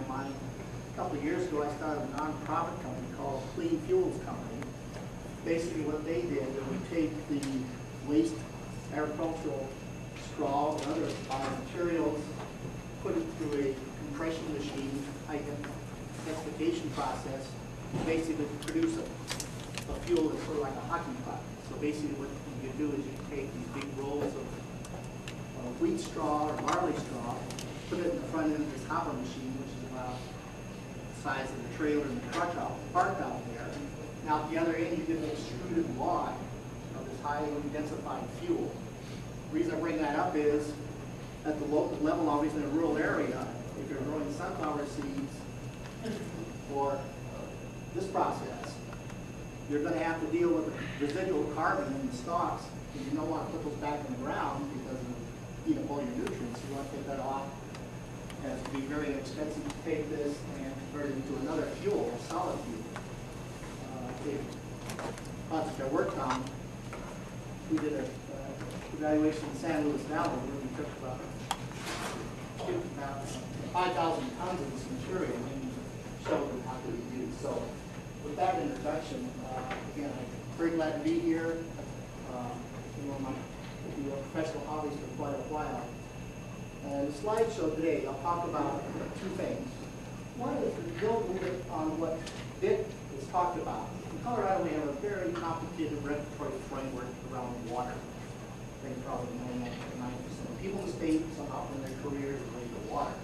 my mind. A couple of years ago, I started a nonprofit company called Clean Fuels Company. Basically what they did, they would take the waste agricultural straw and other biomaterials, put it through a compression machine, high intensification process, basically produce a fuel that's sort of like a hockey puck. So basically what you do is you take these big rolls of wheat straw or barley straw, put it in the front end of this hopper machine, which is about the size of the trailer and the truck parked out there. Now at the other end you get an extruded wad of this highly densified fuel. The reason I bring that up is at the local level, obviously in a rural area, if you're growing sunflower seeds for this process, you're going to have to deal with the residual carbon in the stalks, and you don't want to put those back in the ground because of eat up all your nutrients. You want to take that off. It has to be very expensive to take this and convert it into another fuel, a solid fuel. The project I worked on, we did an evaluation in San Luis Valley where we took about 5,000 tons of this material and showed them how to be used. So with that introduction, again, I'm very glad to be here. My professional hobbies for quite a while. And the slideshow today, I'll talk about two things. One is to build a little bit on what Dick has talked about. In Colorado, we have a very complicated regulatory framework around water. I think probably 99% of people in the state somehow in their careers relate to water.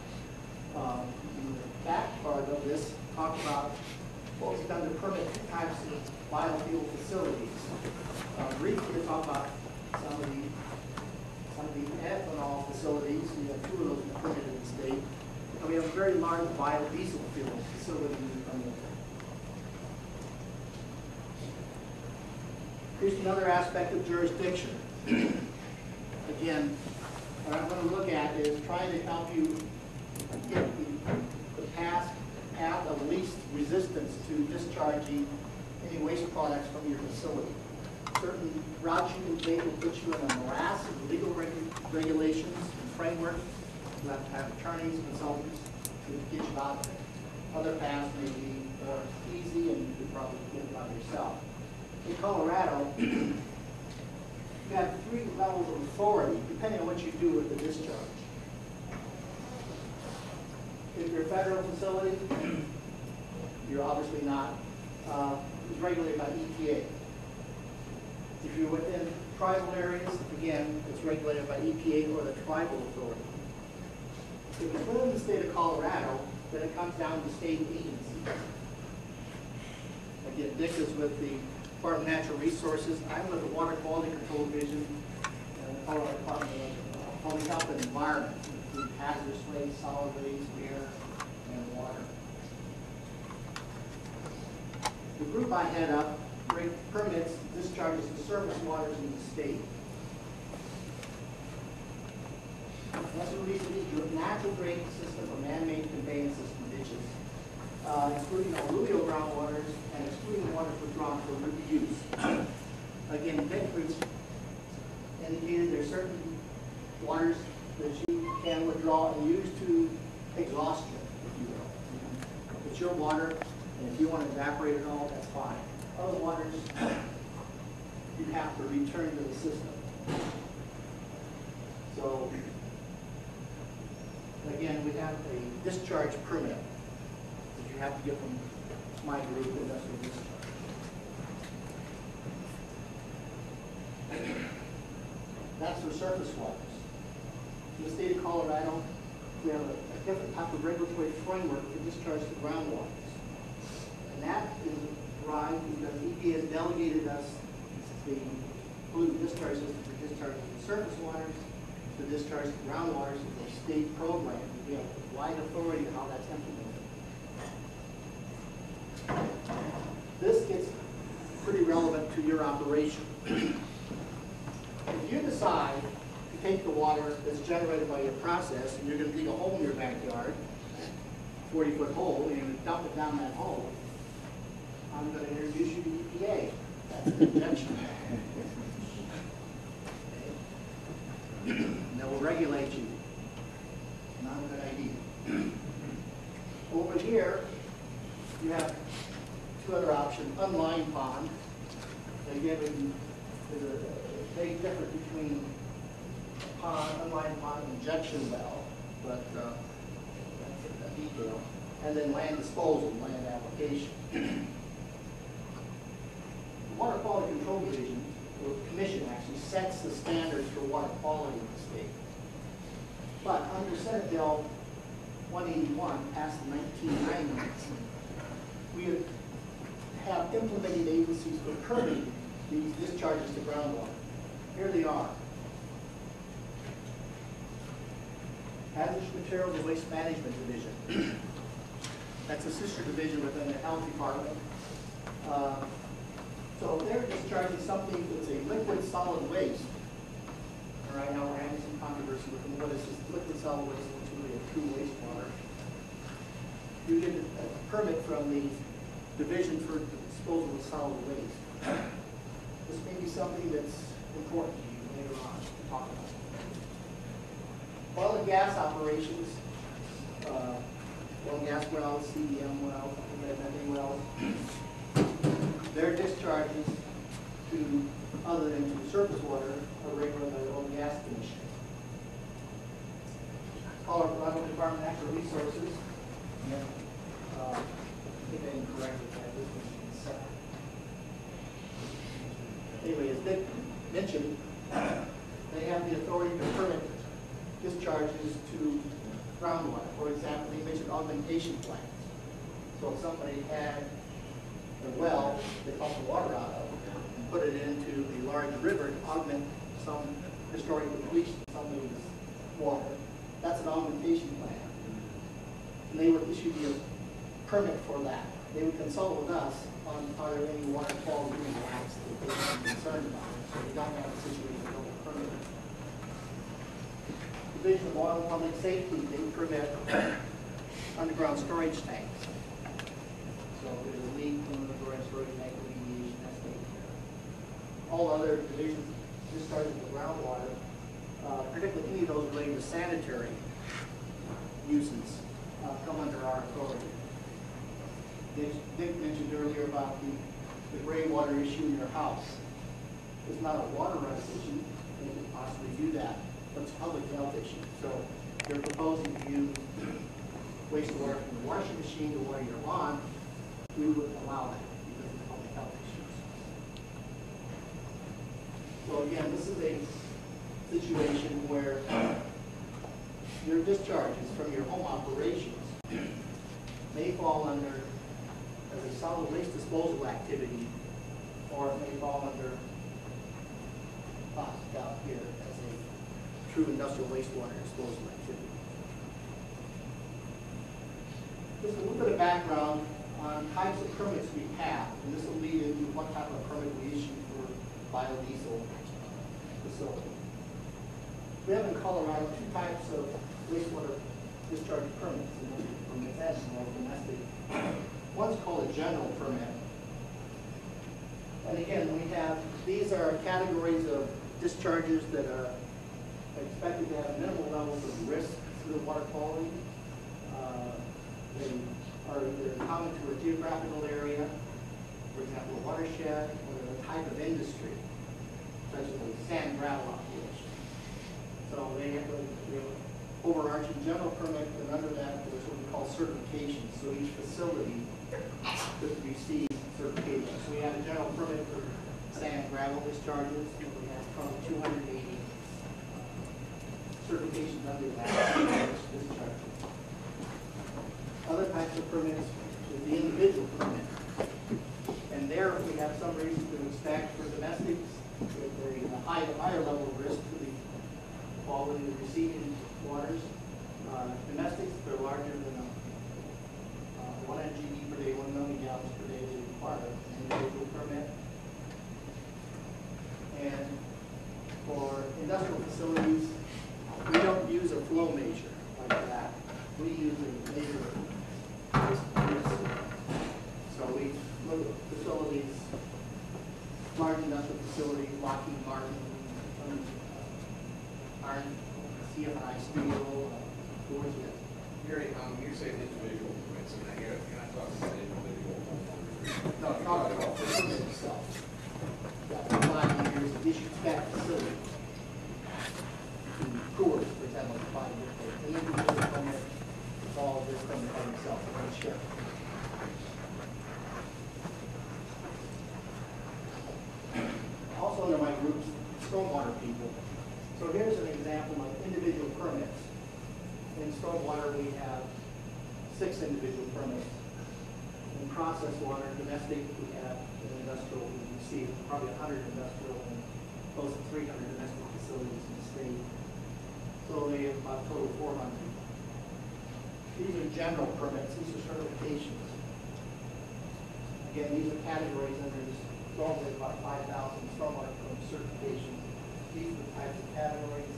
In the back part of this, talk about what was done to permit types of biofuel facilities. Briefly, talk about some of the ethanol facilities. We have two of those permitted in the state. And we have a very large biodiesel fuel facility in the Here's another aspect of jurisdiction. Again, what I'm going to look at is trying to help you get the path of least resistance to discharging any waste products from your facility. Certain routes you can take will put you in a morass of legal regulations and frameworks. You have to have attorneys, consultants to get you out of it. Other paths may be more easy and you could probably get it out yourself. In Colorado, you have 3 levels of authority depending on what you do with the discharge. If you're a federal facility, you're obviously not. It's regulated by EPA. If you're within tribal areas, again, it's regulated by EPA or the tribal authority. If you're within the state of Colorado, then it comes down to state agencies. Again, Dick is with the Department of Natural Resources. I'm with the Water Quality Control Division and Colorado Department of Public Health and Environment, including hazardous waste, solid waste, air, and water. The group I head up permits discharges of surface waters in the state. That's a reason to natural drainage system or man-made conveyance system ditches, including alluvial groundwaters and excluding waters withdrawn for reuse. Again, Dick's indicated there are certain waters that you can withdraw and use to exhaustion, if you will. It's your water, and if you want to evaporate it all, that's fine. Other waters, you have to return to the system. So, again, we have a discharge permit that you have to get from my group, Industrial Discharge. That's for surface waters. In the state of Colorado, we have a different type of regulatory framework for discharge to groundwaters. And that is right because EPA has delegated us the pollutant discharge system for discharge to surface waters, to discharge to groundwaters is a state program. We have wide authority on how that's implemented. This gets pretty relevant to your operation. If you decide to take the water that's generated by your process and you're going to dig a hole in your backyard, 40-foot hole, and you're going to dump it down that hole, I'm going to introduce you to EPA. That's the injection. And they will regulate you. Not a good idea. here, you have two other options. Unlined pond. Again, there's a big difference between a pond, unlined pond, and injection well, but that's a detail. And then land disposal, land application. The Water Quality Control Division, or Commission, actually sets the standards for water quality in the state. But under Senate Bill 181, passed in 1990, we have implementing agencies for permitting these discharges to groundwater. Here they are. Hazardous Materials and Waste Management Division. That's a sister division within the Health Department. So they're discharging something that's a liquid solid waste. All right, now we're having some controversy with them. What is this liquid solid waste? It's really a true wastewater. You get a permit from the Division for Disposal of Solid Waste. This may be something that's important to you later on to talk about. Oil and gas operations, oil and gas wells, CDM wells, methane wells, their discharges to, other than to surface water, are regulated by the Oil and Gas Commission. Colorado Department of Natural Resources. I think I incorrect with that. This one's separate. Anyway, as Dick mentioned, they have the authority to permit discharges to groundwater. For example, he mentioned augmentation plants. So if somebody had a well they pump the water out of and put it into a large river to augment some historic depletion of somebody's water, that's an augmentation plant. And they would issue the permit for that. They would consult with us on are there any water quality impacts that they are concerned about. So we don't have a situation of a permit. Division of Oil and Public Safety, they permit underground storage tanks. So if there's a leak from the underground storage tank, remediation, that's taken care of. All other divisions discharging the groundwater, particularly any of those related to sanitary uses, come under our authority. Dick mentioned earlier about the gray water issue in your house. It's not a water rights issue. They could possibly do that, but it's a public health issue. So they're proposing to use wastewater from the washing machine to water your lawn. We wouldn't allow that because of public health issues. So again, this is a situation where your discharges from your home operations may fall under as a solid waste disposal activity, or it may fall under out here as a true industrial wastewater disposal activity. Just a little bit of background on types of permits we have, and this will lead into what type of permit we issue for biodiesel facility. We have in Colorado two types of wastewater discharge permits, as well as domestic. One's called a general permit. And again, these are categories of discharges that are expected to have minimal levels of risk to the water quality. They are either common to a geographical area, for example, a watershed, or a type of industry, such as a sand gravel operation. So they have an overarching general permit, and under that there's what we call certifications. So each facility could receive certifications. So we have a general permit for sand gravel discharges, and we have probably 280 certifications under that discharges. Other types of permits is the individual permit. And there we have some reason to expect for domestics with a higher level of risk to the quality of receiving waters. Domestics, they're larger than 1 MGD per day, 1 million gallons per day is required, an individual permit. And for industrial facilities, we don't use a flow measure like that. We use a measure of risk. So we look at facilities, large industrial facilities, Lockheed Martin, CFI Steel, Gary, you say individual permit. permits, and you're not talking about individual homeowners. No, not at all, the permit itself. Got 5 years of issue that facility. To coolers, for example, 5 years. An individual permit, it's all this permit by itself, one ship. Also under my groups, stormwater people. So here's an example of individual permits. In stormwater, we have 6 individual permits. In process water, domestic, we have in industrial, we receive probably 100 industrial and close to 300 domestic facilities in the state. So they have about a total of 400. These are general permits, these are certifications. Again, these are categories under this normally about 5,000 stormwater permit certifications. These are the types of categories.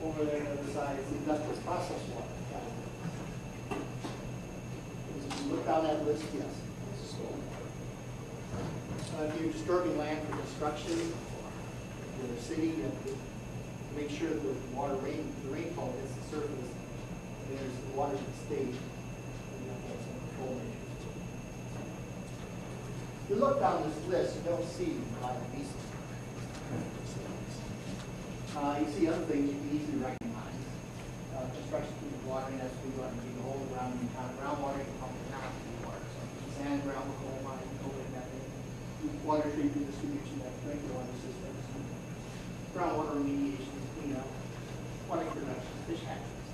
Over there on the other side is the industrial process water category. If you look down that list, yes. If you're disturbing land for construction, in the city, you have to make sure that the rainfall hits the surface, and there's the water that stays, and you have to have some control measures. If you look down this list, you don't see biodiesel. You see other things you can easily recognize. Construction of watering has to be done to hold around the groundwater and pump it out to the water. So sand, ground, coal mine, coal method, water treatment distribution, that drinking water systems, groundwater remediation, cleanup, water production, fish hatcheries.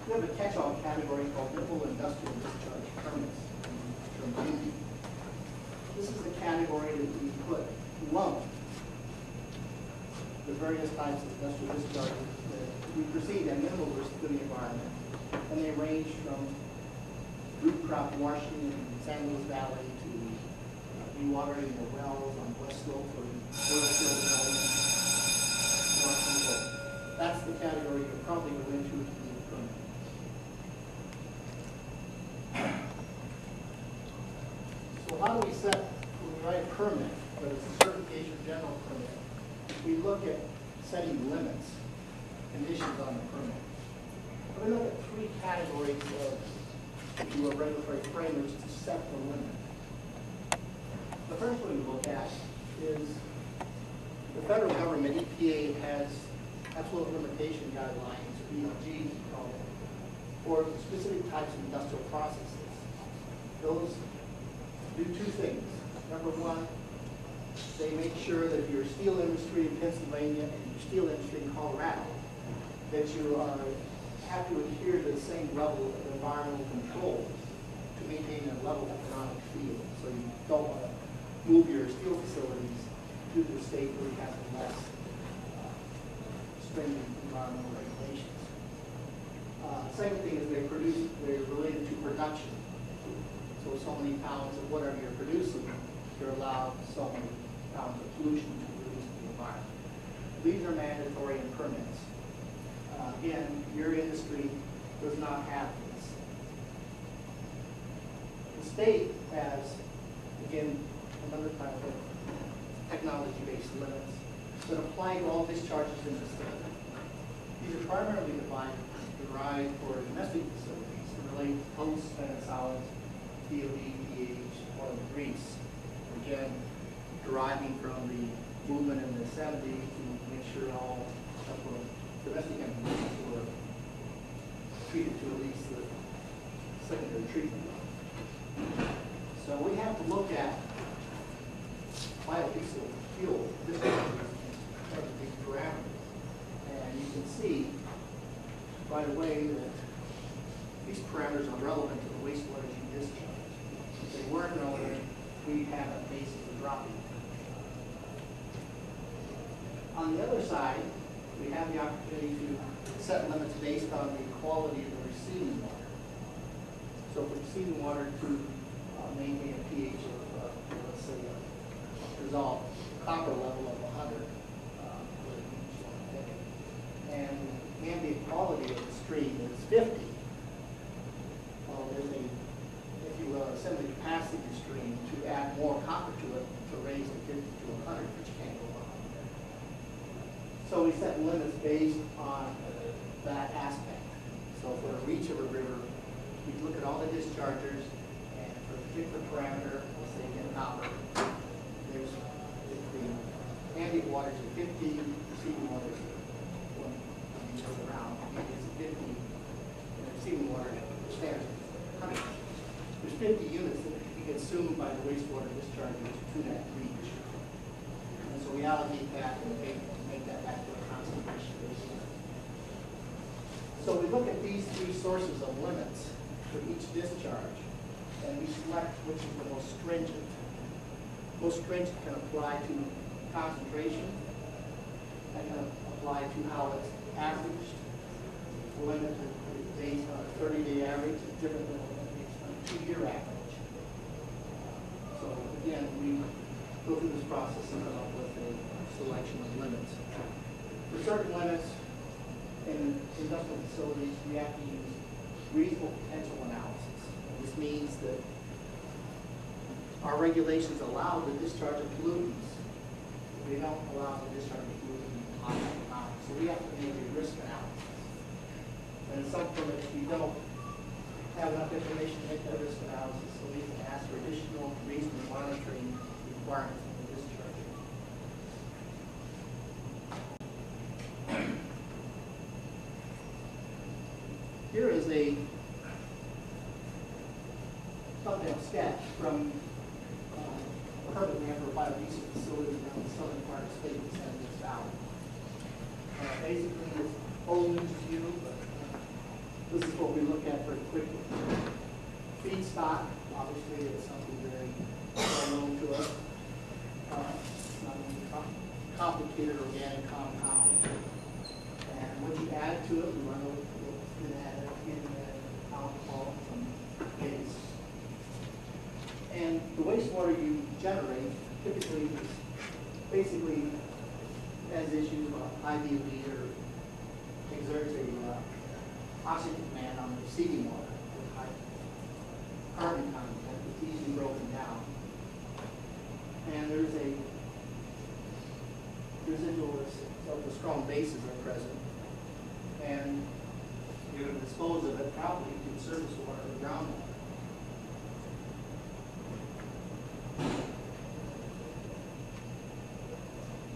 We have a catch-all category called nipple industrial discharge permits. This is the category that we put lump the various types of industrial discharges that we perceive at minimal risk to the environment. And they range from root crop washing in San Luis Valley to dewatering the wells on West Slope for oil field development. That's the category you're probably go into with the permit. So how do we set, when we write a permit, whether it's a certification or general permit, we look at setting limits, conditions on the permit. We look at 3 categories of regulatory frameworks to set the limit. The first one we look at is the federal government, EPA, has absolute limitation guidelines, BLGs we call it, for specific types of industrial processes. Those do 2 things. Number 1, they make sure that your steel industry in Pennsylvania and your steel industry in Colorado, that you have to adhere to the same level of environmental control to maintain a level of economic field. So you don't want to move your steel facilities to the state where you have less stringent environmental regulations. Second thing is they're related to production. So many pounds of whatever you're producing, you're allowed so many pounds of pollution to release to the environment. These are mandatory in permits. Again, your industry does not have this. The state has, again, another type of technology-based limits that apply to all discharges in the state. These are primarily derived for domestic facilities that relate to post-spent solids, DOD, pH, oil, and grease. Again, deriving from the movement in the 70s to make sure all domestic entities were treated to at least the secondary treatment. So we have to look at biodiesel fuel discharges in these parameters. And you can see right away that these parameters are relevant to the wastewater discharge. If they weren't relevant, we'd have a basis of dropping. On the other side, we have the opportunity to set limits based on the quality of the receiving water. So for receiving water to maintain a pH of, let's say, dissolved copper level of 100, and the ambient quality of the stream is 50. Well, there's a, if you will, assembly capacity of the stream to add more copper to it to raise the 50 to 100, which can't go on. So we set limits based on that aspect. So for a reach of a river, we look at all the discharges dischargers, and for a particular parameter, let's say again copper, there's the ambient water is 50, the receiving water is around, it's 50, and the receiving water standard is 100. There's 50 units that can be consumed by the wastewater dischargers to that reach. And so we allocate that and make that back to a conservation basin. So we look at these three sources of limits for each discharge, and we select which is the most stringent. Most stringent can apply to concentration, and can apply to how it's averaged. The limit is based on a 30-day average, is different than based on a 2-year average. So again, we go through this process and come up with a selection of limits. For certain limits in industrial facilities, we have to use reasonable potential analysis. This means that our regulations allow the discharge of pollutants. They don't allow the discharge of pollutants on that amount. So we have to make a risk analysis. And in some permits, we don't have enough information to make that risk analysis, so we can ask for additional reasonable monitoring requirements of the discharge. Here is a thumbnail sketch from a permit we have for a biodiesel facility down in the southern part of the state of San Luis Valley. Basically, it's old news to you, but this is what we look at very quickly. Feedstock, obviously, is something very well known to us. Not only complicated organic compound. And what you add to it, we run over in alcohol from gas. And the wastewater you generate typically is basically has issues about IBV or exerts a oxygen demand on the receiving water with high carbon content. It's easily broken down. And there's a residual of the strong bases are present. And you're going to dispose of it probably to surface water or groundwater.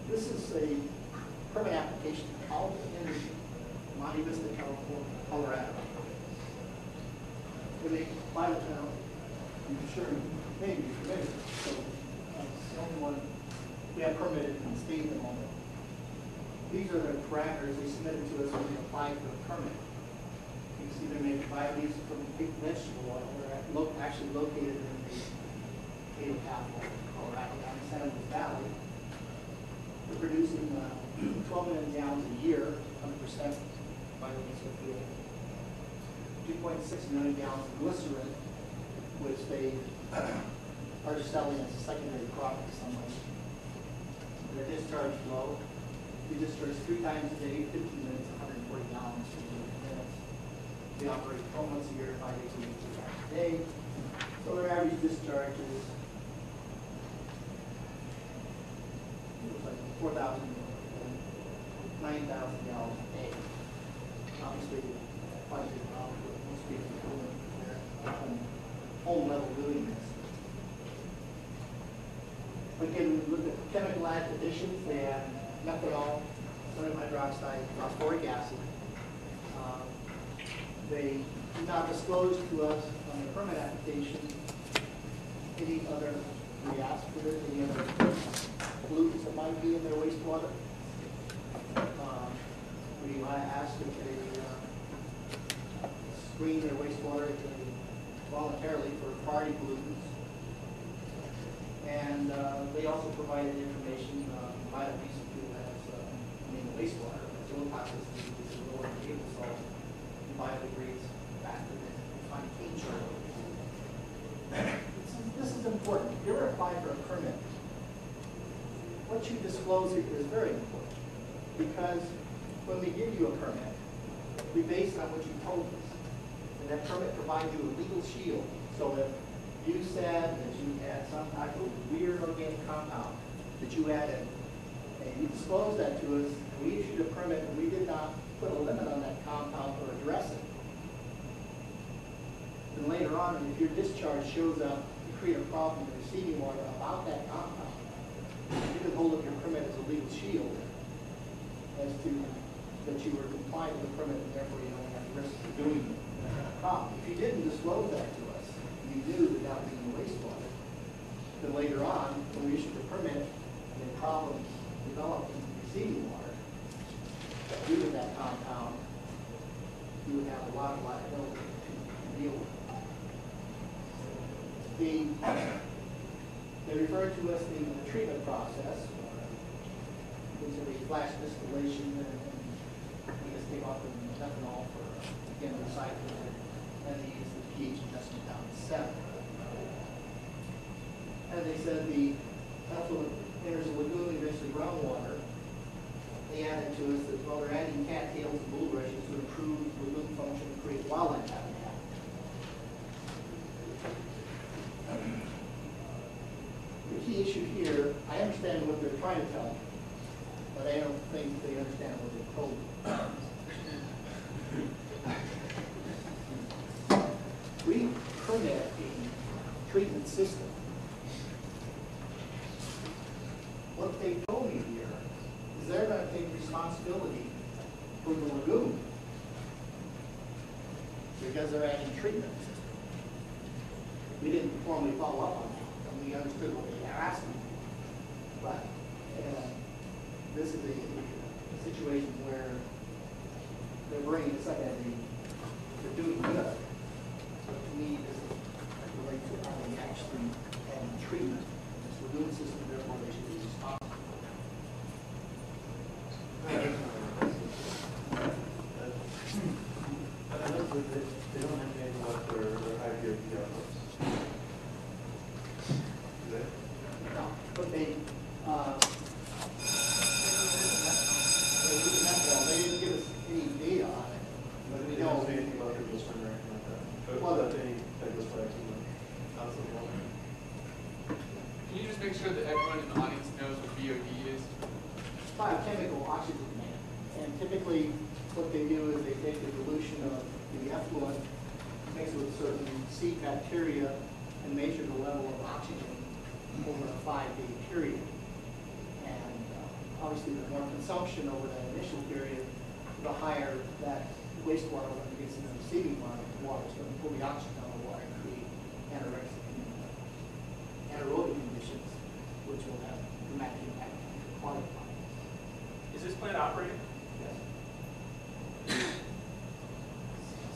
This is a permit application out in Monte Vista, California, Colorado. With a pilot town, I'm sure you may be familiar. So it's the only one we have permitted in the state at the moment. These are the parameters they submitted to us when we applied for the permit. You can see they make biodiesel from pig vegetable oil. They're actually located in the state of Colorado, down in San Luis Valley. They're producing 12 million gallons a year, 100% biodiesel fuel. 2.6 million gallons of glycerin, which they are selling as a secondary product to somebody. Their discharge flow, we discharge 3 times a day, 15 minutes, 140 gallons for 30 minutes. They operate 12 months a year, 5 days a week, 2 times a day. So their average discharge is 4,000, 9,000 gallons a day. Obviously, quite a bit of most people doing their home level doing this. Again, we look at chemical additions. They add methanol, sodium hydroxide, phosphoric acid. They do not disclose to us on the permit application any other reactors, any other pollutants that might be in their wastewater. We ask that they screen their wastewater voluntarily for priority pollutants. And they also provided information biodiesel fuel has wastewater, its own toxicity is lower than table salt, and biodegrades faster than refined cane charcoal. This is important. If you're applying for a permit, what you disclose here is very important, because when we give you a permit, we base it on what you told us. And that permit provides you a legal shield. So if you said that you had some type of weird organic compound that you added, and you disclosed that to us, and we issued a permit and we did not put a limit on that compound or address it, then And later on, if your discharge shows up to create a problem in receiving water about that compound, you can hold up your permit as a legal shield as to that you were compliant with the permit and therefore you don't have risk of doing the problem. If you didn't disclose that to us, you knew that that was in the wastewater, then later on, when we issued the permit and the problems developed in receiving water, due to that compound, you would have a lot of liability to deal with. They refer to us the treatment process, which is a flash distillation and we just take off the methanol for, again, recycling, and they use the pH adjustment down to 7. And they said the effluent enters the lagoon, eventually groundwater. They added to us that, well, they're adding cattails and bulrushes to improve lagoon function and create wildlife habitat. The key issue here, I understand what they're trying to tell me, but I don't think they understand what they told me. We permit a treatment system. What they told me here is they're going to take responsibility for the lagoon because they're adding treatment system. We didn't formally follow up on that, and we understood what they were asking. But this is a situation where they're bringing us up as they're doing good. So to me, this relates to how they actually add treatment. This lagoon system, therefore, they should be responsible. I know that they don't have anything about their 5-year outputs. Do they? No, but they didn't give us any data on it. But they don't say anything about their spring or anything like that. But Well, about any fabulous products in the house of water. Can you just make sure that everyone in the audience knows what BOD is? Biochemical oxygen demand. And typically, what they do is they take the dilution of the effluent, mix it with certain seed bacteria, and measure the level of oxygen over a 5-day period. And obviously, the more consumption over that initial period, the higher that wastewater when it gets into the receiving water is going to pull the oxygen out of the water and create anaerobic conditions, which will have dramatic impact on the quality of life. Is this plant operating? Yes.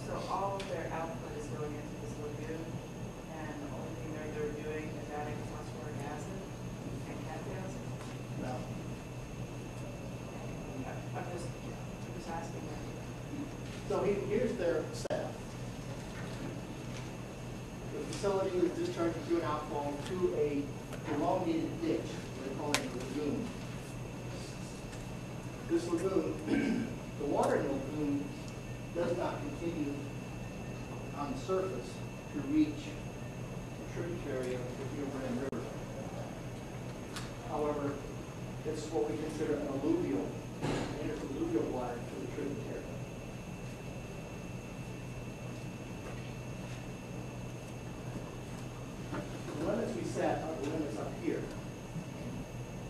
So all of their output is going into this lagoon, and the only thing they're doing is adding phosphoric acid and cattails? No. I'm just asking that. So here's their setup. The facility is discharging through an outfall to a elongated ditch, they're calling it a lagoon. This lagoon, the water in the lagoon does not continue on the surface to reach the tributary of the Rio Grande River. However, it's what we consider an alluvial, interalluvial water to the tributary. The limits we set are the limits up here,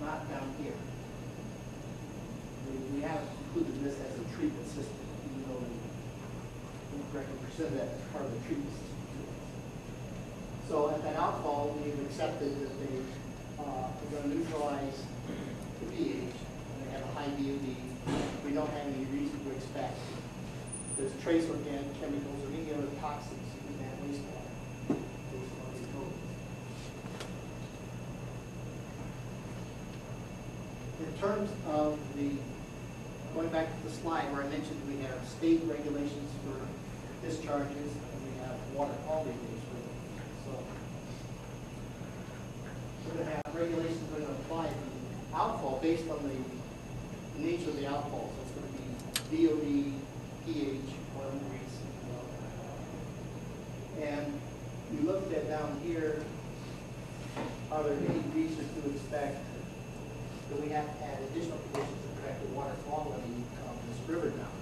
not down here. We have included this as a treatment system, even though we correctly presented that as part of the treatment system. So at that outfall, we've accepted that they are going to neutralize the pH, and they have a high BOD. We don't have any reason to expect there's trace organic chemicals or any other toxins in that wastewater based on these codes. In terms of going back to the slide where I mentioned we have state regulations for discharges and we have water quality rules for them. So we're going to have regulations that are going to apply to the outfall based on the nature of the outfall. So it's going to be BOD, pH, oil and grease, and you looked at down here, are there any reasons to expect that we have to add additional conditions to protect the water quality of this river down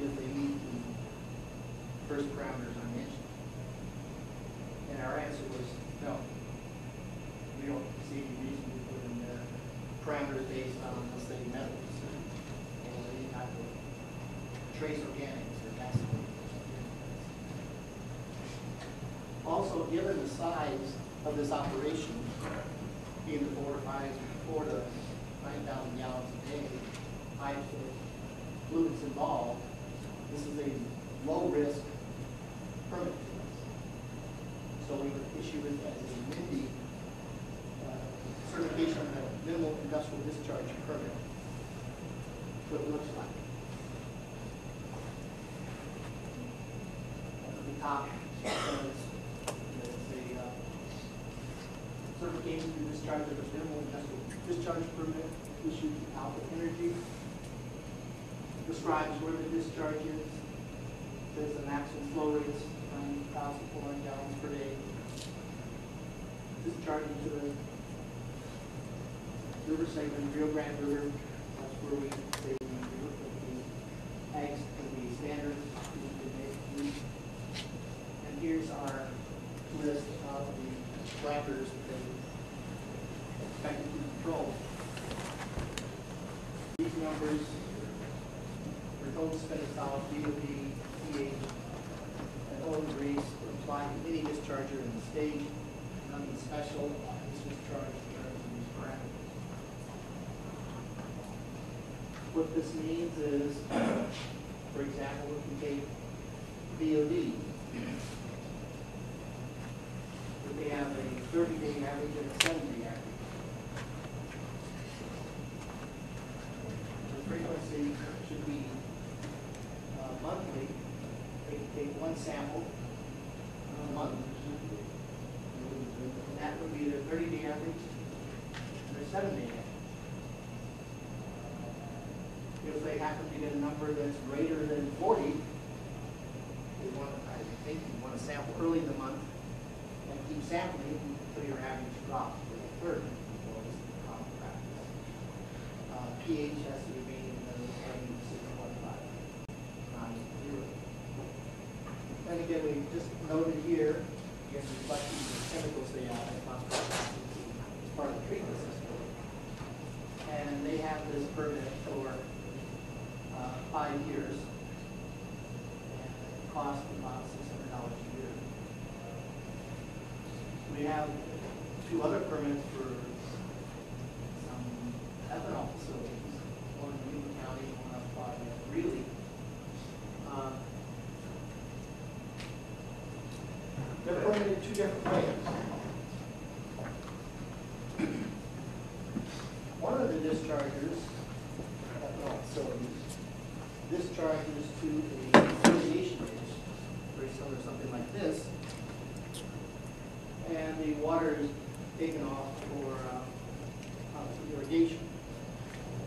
if they meet the first parameters I mentioned? our answer was no. We don't see any reason to put in there parameters based on, let's say, metals or any type of trace organics or gasoline. Also, given the size of this operation, being the 4 to 9,000 gallons a day, types of fluids involved, this is a low-risk permit to us. So we would issue it as a MINDI certification of a minimal industrial discharge permit. What it looks like. At the top, it's a certification to discharge of a minimal industrial discharge permit issued to Alpha Energy. Describes where the discharge is. Says the maximum flow rate is 9,400 gallons per day. Discharging to the river segment, Rio Grande River. That's where we say we look at the ags and the standards we can make use. And here's our list of the parameters that we expect to control. These numbers for total spent solid BOD, pH, and oil and grease apply to any discharger in the state. Nothing special on this discharge in terms of these parameters. What this means is, for example, if we take BOD, we have a 30-day average and a 7-day average. The frequency should be monthly. They can take one sample a month, and that would be their 30-day average and their 7-day average. If they happen to get a number that's greater than 40, they want, I think you want to sample early in the month and keep sampling until your average drops to a third. Common practice. pH has to remain in the 6.5, not 0. And again, we just noted here, again, reflecting the chemicals they have as part of the treatment system. And they have this permit for 5 years, and it costs about $600 a year. We have 2 other permits for some ethanol facilities, one in Newton County, one up by Greeley. They're permitted 2 different ways. One of the dischargers, ethanol facilities, discharges to a irrigation ditch, very similar to something like this, and the water is taken off for irrigation.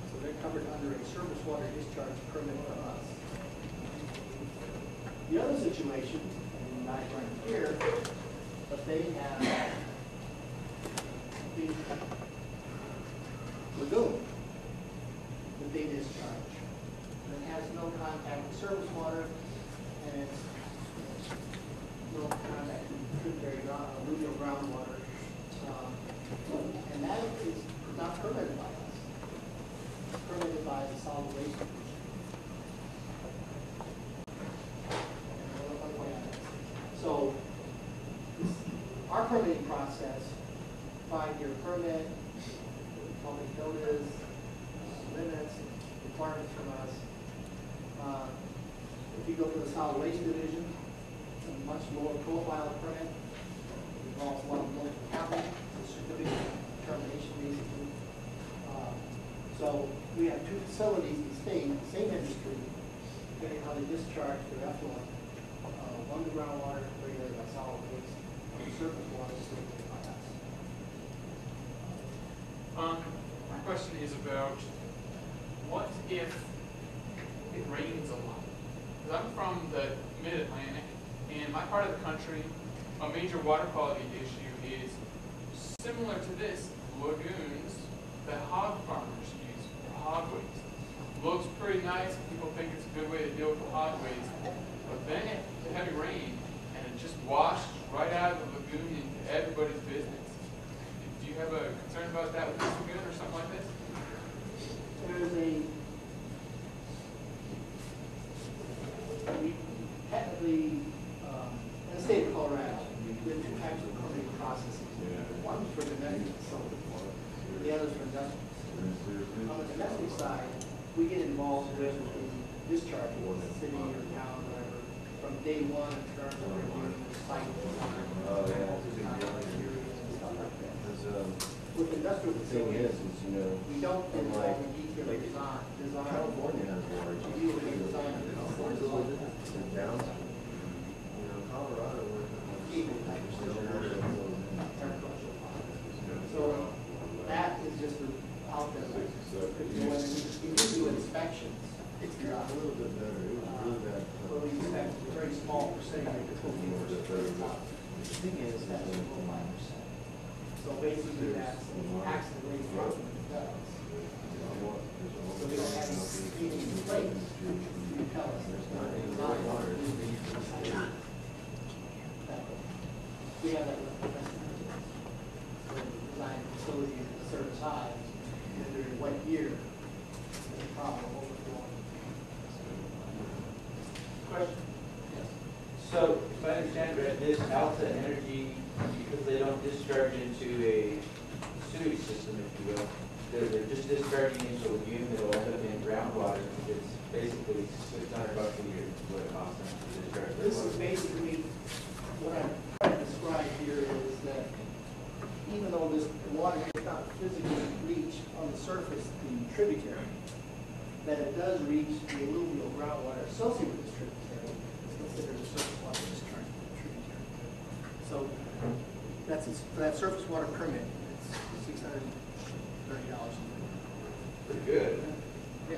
So they're covered under a surface water discharge permit from us. The other situation, and not right here, but they have the lagoon that they discharge. It has no contact with surface water, and it's no contact with tributary alluvial groundwater. And that is not permitted by us. It's permitted by the solid waste division. So our permitting process, 5-year permit, public notice, limits, requirements from us. If you go to the solid waste division, it's a much lower profile permit. It involves a lot of local county, the certificate of determination basically. So we have 2 facilities in the state, same industry, depending on how they discharge their effluent. One to groundwater, regulated by solid waste, and surface water is regulated by us. My question is about what if it rains a lot? Because I'm from the mid-Atlantic, and my part of the country, a major water quality issue is similar to this, lagoons that hog farmers use for hog waste. Looks pretty nice, people think it's a good way to deal with the hog waste, but then if the heavy rain and it just washed right out of the lagoon we have two types of permitting processes. One is for domestic facilities, the other is for industrial. On the domestic side, we get involved with the discharge, city or town, whatever, from day one in terms of reviewing the site design, and stuff like that. With industrial facilities, we don't get involved in detailed design. California has large. We do a design of the Down, Colorado. So that is just out there. When you do inspections, it's a little bit better. So we inspect a very small percentage of the total. The thing is, that's 5%. So basically, that's accident rate problem it does. So we don't have anything in place to tell us there's not any water. We have that design facility at a certain size, and during what year, there's a problem overflowing. Question? Yes. So, if I understand right, this Alpha Energy, because they don't discharge into a sewage system, if you will, they're just discharging into a lagoon that will end up in groundwater. It's basically $600 a year is what it costs them to discharge their This is water. basically, what I'm trying to describe here is that even though this water does not physically reach on the surface the tributary, that it does reach the alluvial groundwater associated with this tributary. It's considered a surface water discharge tributary. So that's for that surface water permit, it's $630. Pretty good. Yeah.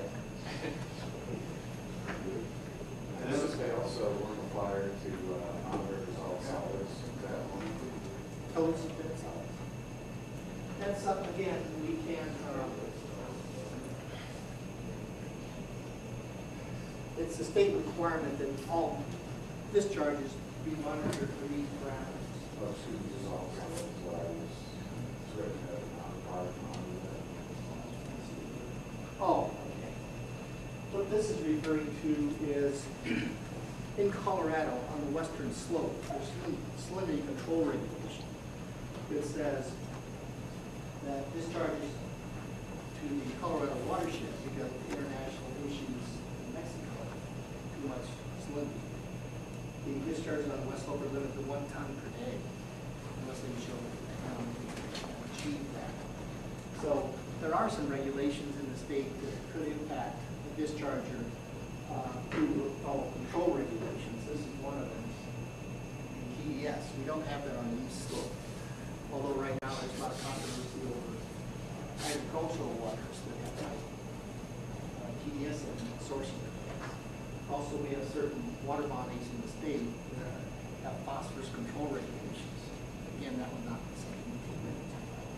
And this is also required to unresolved solids. Total submitted solids. That's something, again, we can, it's a state requirement that all discharges be monitored for these parameters. Oh, excuse me, dissolved solids, what I was written as non-required. Oh, okay. What this is referring to is, in Colorado, on the western slope, there's salinity control regulation. It says that discharges to the Colorado watershed because of international issues in Mexico, too much salinity. The discharges on the west slope are limited to 1 ton per day, unless they show that the town can achieve that. So there are some regulations in the state that could impact the discharger through all control regulations. This is one of them. In TDS, we don't have that on the east slope. Although right now there's a lot of controversy over agricultural waters that have TDS and sourcing. Also, we have certain water bodies in the state that have phosphorus control regulations. Again, that would not be something we can really talk about.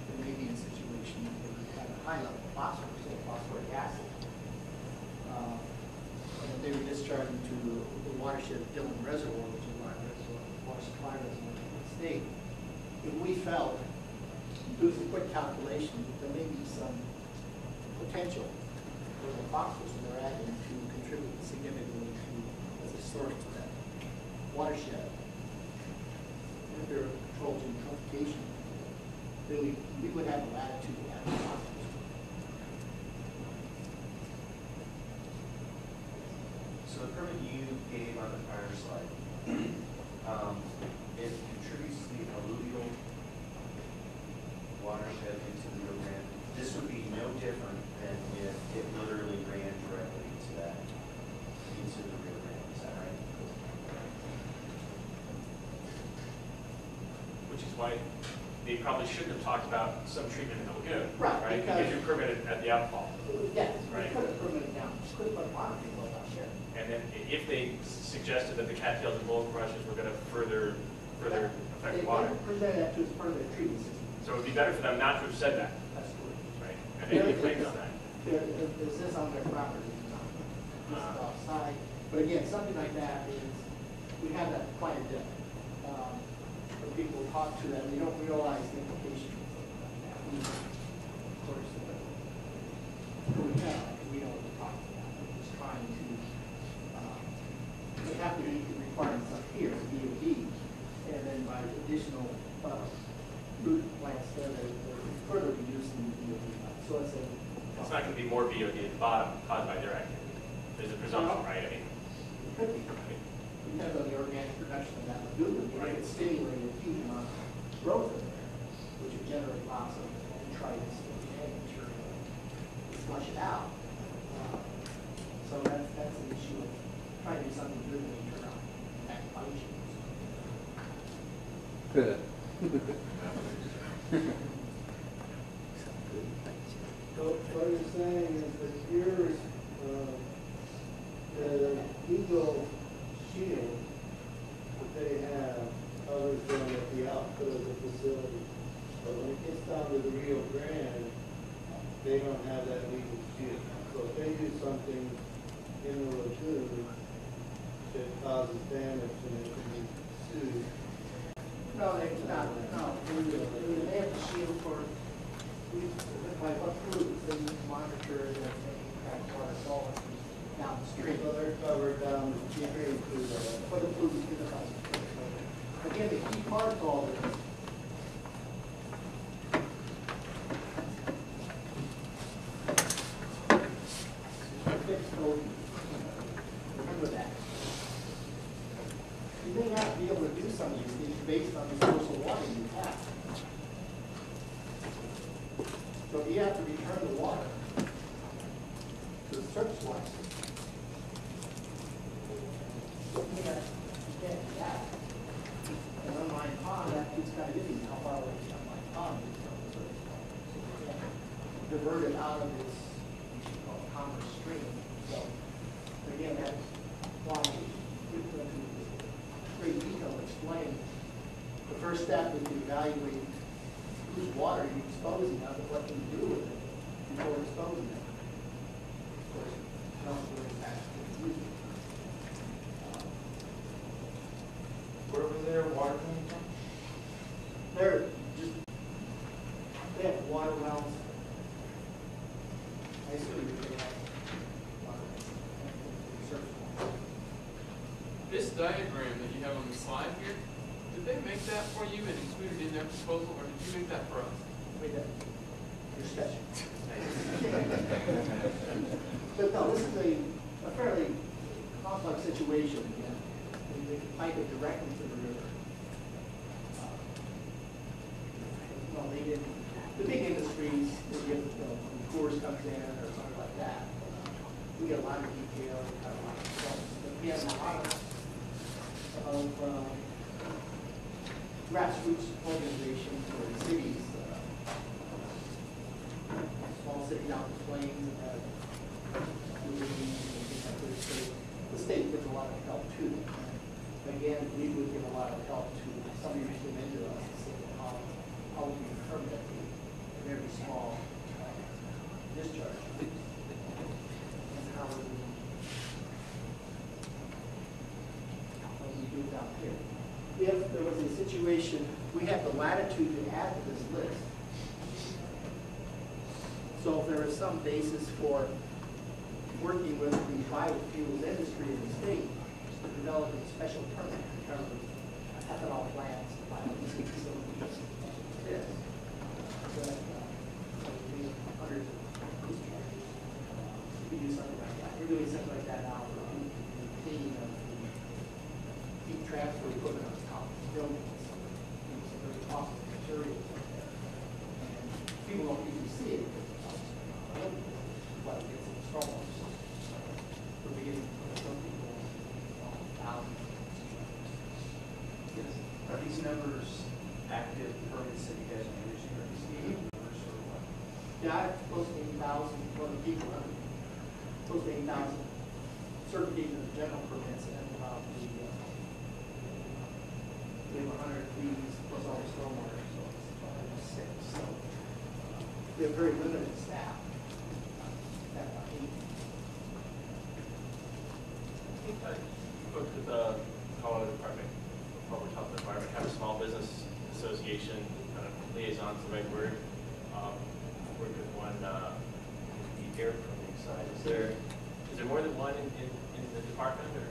There may be a situation where we have a high level of phosphorus, say phosphoric acid. And if they were discharging to the watershed of Dillon Reservoir, which is water supply reservoir in the state, if we felt, do some quick calculation, there may be some potential for the phosphorus that they're adding to contribute significantly to, as a source to that watershed. And if there are controls in eutrophication, then we would have a latitude to add phosphorus. So the permit you gave on the prior slide, it contributes to the alluvial watershed into the Rio Grande. This would be no different than if it literally ran directly into the Rio Grande. Is that right? Which is why they probably shouldn't have talked about some treatment in the lagoon. Right, Because because- you permitted at the outfall. Yes, Right. we could have permitted down, could have put a pond people out there. And then if they suggested that the cattails and bowl crushes were going to further affect the water. They presented that to us as part of their treaty system. So it would be better for them not to have said that, That's good. right? And they would claim on that. Is this on their property? This is outside. But again, something like that is, we have that quite a bit. When people talk to them, they don't realize the implications of something like that. Of course, we know what we're talking about. We're just trying to, we have to meet the requirements up here, DOD, additional pollutant plants there that are further reducing the DOT. So it's a. It's not gonna be more VOD at the bottom caused by their activity. There's a presumption, right? I mean, It could be. Depends on the organic production of that lagoon. It could stimulate a huge amount of growth in there, which would generate lots of detritus and organic material to flush it out. So that's an issue of trying to do something good when you turn on back functions. Good. So what you're saying is that yours, the Eagle shield that they have covers them at the output of the facility. But when it gets down to the Rio Grande, they don't have that legal shield. So if they do something in the lagoon that causes damage and it can be sued. No, they not. No, they have to shield for by what pollutants they need to monitor that they impact water quality downstream. So they're covered down the stream to the. For the pollutants in the house. Again, the key part of all this. Fixed code. Remember that. You may not be able to do some of these things based on the source of water you have. So you have to return the water to the surface water system. You can't do that. And on my pond, that keeps kind of getting how far away from my pond is from the surface water. So you can't divert it out of its common stream. So again, that's why we went into great detail to explain. The first step is to evaluate whose water you're exposing of and what you do with it before exposing it. Of course, not the impact of the user. Where was their water coming from? They're just, they have water wells. I assume they have water surface water. This diagram that you have on the slide here, did they make that for you and include it in their proposal, or did you make that for us? Wait, you're special. But no, this is a fairly complex situation again. They can pipe it directly to the river. Well, they didn't. The big industries, if when Coors comes in or something like that, we get a lot of detail, kind of like results. But we have a lot of grassroots organizations or cities, small cities out in the plains, the state gives a lot of help too. Again, we would give a lot of help to somebody who came into us and said, how would we permit a very small discharge? And how would we do it down here? If there was a situation, we have the latitude to add to this list. So if there is some basis for working with the biofuels industry in the state to develop a special permit in terms of ethanol plants, biodiesel facilities, this, that we have hundreds of discharges. We do something like that. We're doing something like that now for the cleaning of the heat transfer equipment on top of buildings. Some very costly materials up there. And people don't usually see it because it's not but it gets installed. So we're getting some people out. Yes. Are these numbers active permits that you guys are managing, or these numbers, or what? Yeah, close to 8,000, well, the people have close to 8,000 certifications of general permits and about we have 100 trees plus all the stormwater, so it's about 6. So we have very limited staff. Folks with the Colorado Department of Public Health and Environment have a small business association, kind of liaison is the right word. Work with one the air permitting side. Is there more than one in the department, or?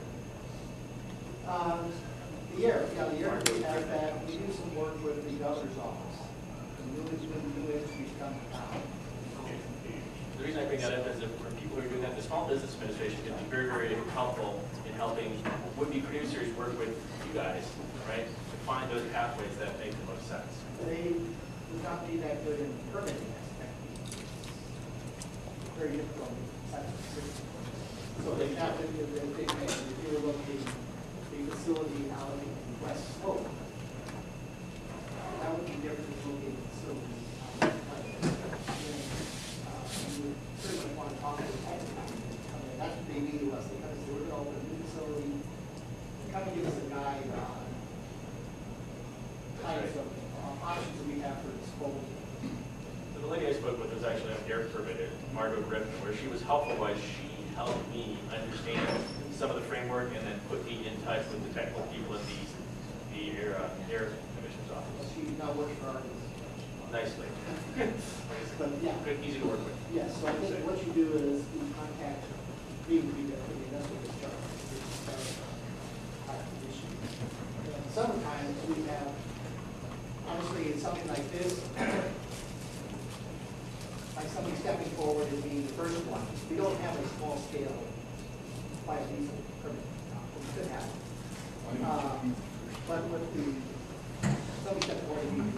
The The air, we have that, we do some work with the governor's office. And new industries come to town. The reason I bring that up is that for people who are doing that, the Small Business Administration can be very, very helpful in helping would-be producers work with you guys, right? To find those pathways that make the most sense. They would not be that good in permitting aspect. Very difficult. So they have to, if you're locating a facility out in West Slope, that would be different than locating a facility out in West. You certainly want to talk to the tenant. I mean, that's what they need to us. They come and say, we're going to open a new facility. Come and give us a guide on kinds of options that we have for disposal. So the lady I spoke with was actually an air permitter, Margot Griffin, where she was helpful was she helped me understand some of the framework and then put me in touch with the technical people at the air commissioner's office. She now works for our. Nicely. But yeah. Good, easy to work with. Yes, so I think what you do is you contact me, would be the industrial discharge. Sometimes we have, honestly, in something like this, like somebody stepping forward and being the first one, we don't have a small scale biodiesel permit. We could have. But with the, somebody stepping forward and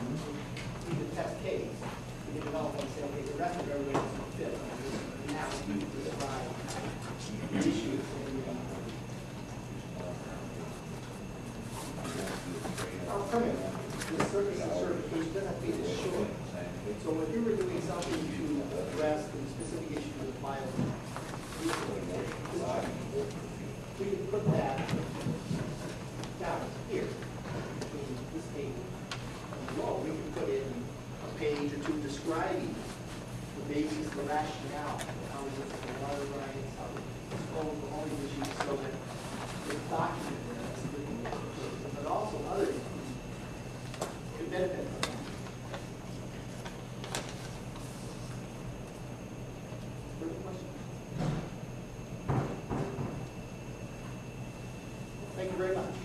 be the test case, we can develop and say, okay, the rest of everybody doesn't fit. Now we need to provide issues. Our permit, the service and certification doesn't have to be this short. So if you were doing something to address the specific issue of biodiesel, we could put that down here, between this table and below. We can put in a page or two describing the basis, the rationale, how we look at the water rights, how we dispose of all these issues, so that it's documented there, that's a good thing. But also others could benefit from that. Further questions? Thank you very much.